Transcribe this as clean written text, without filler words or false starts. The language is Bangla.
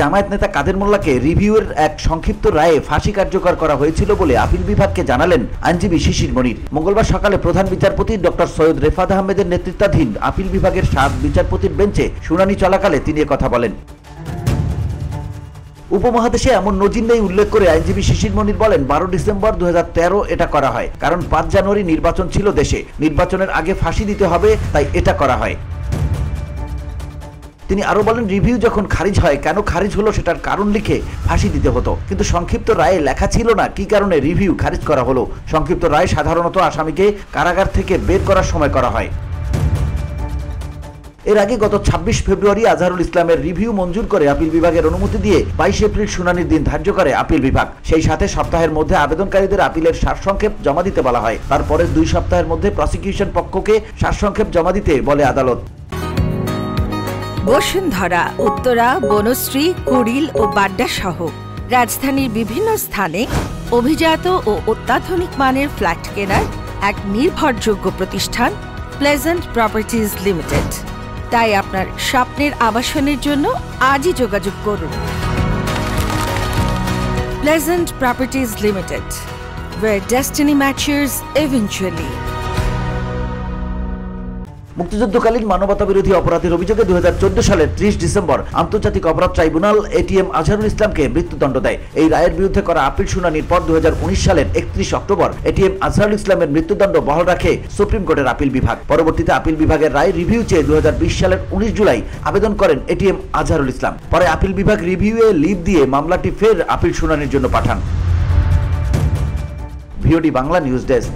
জামায়াত নেতা কাদের মোল্লাকে রিভিউয়ের এক সংক্ষিপ্ত রায়ে ফাঁসি কার্যকর করা হয়েছিল বলে আপিল বিভাগকে জানালেন আইনজীবী শিশির মনির। মঙ্গলবার সকালে প্রধান বিচারপতি ডক্টর সৈয়দ রেফাত আহমেদের নেতৃত্বাধীন আপিল বিভাগের 7 বিচারপতির বেঞ্চে শুনানি চলাকালে তিনি কথা বলেন। উপমহাদেশে এমন নজির নেই উল্লেখ করে আইনজীবী শিশির মনির বলেন, 12 ডিসেম্বর 2013 এটা করা হয়, কারণ 5 জানুয়ারি নির্বাচন ছিল দেশে। নির্বাচনের আগে ফাঁসি দিতে হবে, তাই এটা করা হয়। তিনি আরো বলেন, রিভিউ যখন খারিজ হয়, কেন খারিজ হলো সেটার কারণ লিখে ফাঁসি দিতে হতো, কিন্তু সংক্ষিপ্ত রায়ে লেখা ছিল না কি কারণে রিভিউ খারিজ করা হলো। সংক্ষিপ্ত রায় সাধারণত আসামিকে কারাগার থেকে বের করার সময় করা হয়। এর আগে গত 26 ফেব্রুয়ারি আজহারুল ইসলামের রিভিউ মঞ্জুর করে আপিল বিভাগের অনুমতি দিয়ে 22 এপ্রিল শুনানির দিন ধার্য করে আপিল বিভাগ। সেই সাথে সপ্তাহের মধ্যে আবেদনকারীদের আপিলের সারসংক্ষেপ জমা দিতে বলা হয়। তারপরে 2 সপ্তাহের মধ্যে প্রসিকিউশন পক্ষকে সারসংক্ষেপ জমা দিতে বলে আদালত। বসুন্ধরা, উত্তরা, বনশ্রী, কুড়িল ও বাড্ডা সহ রাজধানীর বিভিন্ন স্থানে অভিজাত ও অত্যাধুনিক মানের ফ্ল্যাট কেনার এক নির্ভরযোগ্য প্রতিষ্ঠান প্লেজেন্ট প্রপার্টিজ লিমিটেড। তাই আপনার স্বপ্নের আবাসনের জন্য আজই যোগাযোগ করুন। Pleasant properties limited, where destiny matches eventually। মুক্তিযুদ্ধকালীন মানবতা বিরোধী অপরাধের অভিযোগে 2014 সালের 30 ডিসেম্বর আন্তর্জাতিক অপরাধ ট্রাইব্যুনাল এটিএম আজহারুল ইসলামকে মৃত্যুদণ্ড দেয়। এই রায়ের বিরুদ্ধে করা আপিল শুনানির পর 2019 সালের 31 অক্টোবর এটিএম আজহারুল ইসলামের মৃত্যুদণ্ড বহাল রাখে সুপ্রিম কোর্টের আপিল বিভাগ। পরবর্তীতে আপিল বিভাগের রায় রিভিউ চেয়ে 2020 সালের 19 জুলাই আবেদন করেন এটিএম আজহারুল ইসলাম। পরে আপিল বিভাগ রিভিউয়ে লিভ দিয়ে মামলাটি ফের আপিল শুনানির জন্য পাঠান। VOD Bangla news desk.